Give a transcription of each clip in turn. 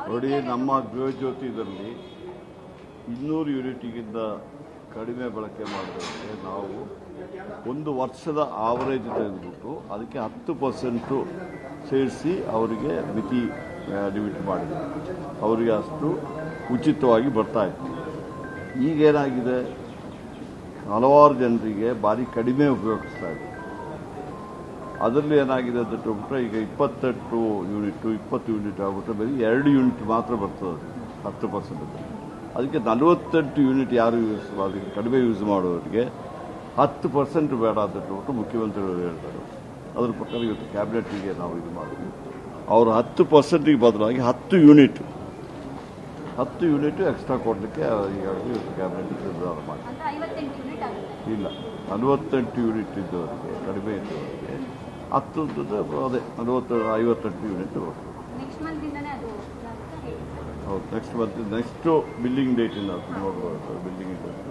ನೋಡಿ, ನಮ್ಮ ಗೃಹಜ್ಯೋತಿ ಇದರಲ್ಲಿ 200 ಯೂನಿಟ್ಗಿಂತ ಕಡಿಮೆ ಬಳಕೆ ಮಾಡಿದ್ರೆ ನಾವು ಒಂದು ವರ್ಷದ ಆವರೇಜ್ ತೆಗೆದುಬಿಟ್ಟು ಅದಕ್ಕೆ 10% ಸೇರಿಸಿ ಅವರಿಗೆ ಮಿತಿ ಲಿಮಿಟ್ ಮಾಡಿದೆ. ಅವರಿಗೆ ಅಷ್ಟು ಉಚಿತವಾಗಿ ಬರ್ತಾ ಇತ್ತು. ಈಗೇನಾಗಿದೆ, ಹಲವಾರು ಜನರಿಗೆ ಭಾರಿ ಕಡಿಮೆ ಉಪಯೋಗಿಸ್ತಾ ಇದೆ. ಅದರಲ್ಲಿ ಏನಾಗಿದೆ ಅಂತ ಹೇಳ್ಬಿಟ್ರೆ ಈಗ 28 ಯೂನಿಟ್ 20 ಯೂನಿಟ್ ಆಗ್ಬಿಟ್ರೆ ಬರೀ 2 ಯೂನಿಟ್ ಮಾತ್ರ ಬರ್ತದೆ 10%. ಅದಕ್ಕೆ 48 ಯೂನಿಟ್ ಯಾರು ಯೂಸ್ ಮಾಡಿ ಕಡಿಮೆ ಯೂಸ್ ಮಾಡೋರಿಗೆ 10% ಬೇಡ ಅಂತ ಹೇಳ್ಬಿಟ್ಟು ಮುಖ್ಯಮಂತ್ರಿಗಳು ಹೇಳ್ತಾರೆ. ಅದ್ರ ಪ್ರಕಾರ ಇವತ್ತು ಕ್ಯಾಬಿನೆಟ್ಗೆ ನಾವು ಇದು ಮಾಡಿದ್ವಿ. ಅವರು 10%ಗೆ ಬದಲಾಗಿ 10 ಯೂನಿಟ್ ಎಕ್ಸ್ಟ್ರಾ ಕೊಡಲಿಕ್ಕೆ ಈಗಾಗಲೇ ಇವತ್ತು ಕ್ಯಾಬಿನೆಟ್ ನಿರ್ಧಾರ ಮಾಡಿ. ಇಲ್ಲ, 48 ಯೂನಿಟ್ ಇದ್ದವರಿಗೆ ಕಡಿಮೆ ಇದ್ದವರಿಗೆ 10 ಅದೇ 58 ಯೂನಿಟ್. ಹೌದು, ನೆಕ್ಸ್ಟ್ ಬಿಲ್ಲಿಂಗ್ ಡೇಟಿಂದ ನೋಡ್ಬೋದು. ಬಿಲ್ಲಿಂಗ್ ಡೇಟ್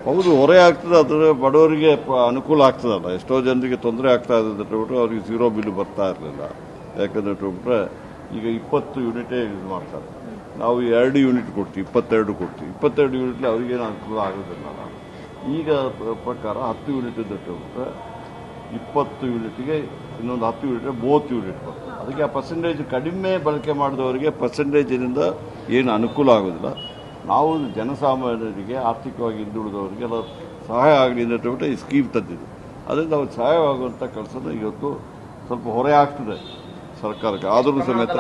ಹೌದು, ಹೊರೆ ಆಗ್ತದೆ. ಅದರ ಬಡವರಿಗೆ ಅನುಕೂಲ ಆಗ್ತದಲ್ಲ. ಎಷ್ಟೋ ಜನರಿಗೆ ತೊಂದರೆ ಆಗ್ತಾ ಇದೆ ಅಂತ ಹೇಳ್ಬಿಟ್ಟು ಅವ್ರಿಗೆ 0 ಬಿಲ್ ಬರ್ತಾ ಇರಲಿಲ್ಲ. ಯಾಕಂದ್ರೆ ಹೇಳ್ಬಿಟ್ರೆ ಈಗ 20 ಯೂನಿಟೇ ಯೂಸ್ ಮಾಡ್ತಾರೆ. ನಾವು 2 ಯೂನಿಟ್ ಕೊಡ್ತೀವಿ, 22 ಕೊಡ್ತೀವಿ. 22 ಯೂನಿಟ್ಲಿ ಅವ್ರಿಗೇನು ಅನುಕೂಲ ಆಗೋದಿಲ್ಲ. ಈಗ ಪ್ರಕಾರ 10 ಯೂನಿಟ್ ಹೇಳ್ಬಿಟ್ರೆ 20 ಯೂನಿಟ್ಗೆ ಇನ್ನೊಂದು 10 ಯೂನಿಟ್ 30 ಯೂನಿಟ್ ಬರ್ತದೆ. ಅದಕ್ಕೆ ಆ ಪರ್ಸೆಂಟೇಜ್ ಕಡಿಮೆ ಬಳಕೆ ಮಾಡಿದವರಿಗೆ ಪರ್ಸೆಂಟೇಜಿನಿಂದ ಏನು ಅನುಕೂಲ ಆಗೋದಿಲ್ಲ. ನಾವು ಜನಸಾಮಾನ್ಯರಿಗೆ ಆರ್ಥಿಕವಾಗಿ ಹಿಂದುಳಿದವರಿಗೆಲ್ಲ ಸಹಾಯ ಆಗಲಿ ಅಂತ ಹೇಳ್ಬಿಟ್ಟು ಈ ಸ್ಕೀಮ್ ತಂದಿದ್ದು. ಅದರಿಂದ ಅವ್ರಿಗೆ ಸಹಾಯವಾಗುವಂಥ ಕೆಲಸನ ಇವತ್ತು ಸ್ವಲ್ಪ ಹೊರೆ ಆಗ್ತದೆ ಸರ್ಕಾರಕ್ಕೆ. ಆದರೂ ಸಮೇತ